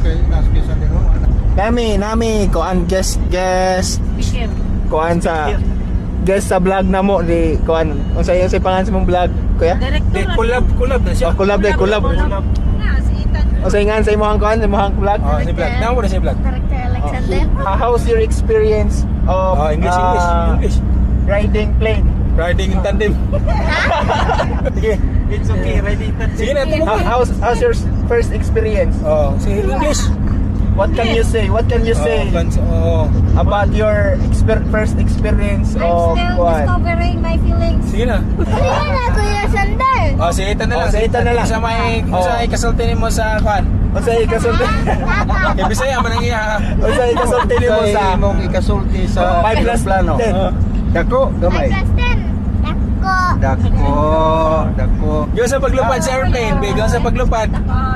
Okay, naski sa dito. Nami, kuan guest Bishop. kuan sa guest sa vlog na mo di kuan unsay pangalan sa mong vlog kuya? Director. Collab na siya. Oh, collab. Na, si Ethan. Unsay nga sa imong kuan, imong vlog? Oh, si vlog. Namo na si vlog. Director Alexander. How's your experience of Oh, English. riding plane? Riding in tandem. Sige, it's okay, riding plane. Sige na, tuloy. How's your first experience? Oh, si English. What can you say? What can you say about your first experience I'm of still kuan? discovering my feelings. Sige na. Sige na, Kuya Sander. Oh, si Ethan na lang. Oh, si Ethan na lang. Sa may Oh. sa kasultin mo sa kwan. Unsay kasulti? Kay Bisaya man ang iya. Unsay kasulti nimo Sa sa imong ikasulti sa 5 plus plano. 10? Dako, gamay. I plus 10. Dako. Dako. Yo sa paglupad sa airplane, bigo sa paglupad. Dako.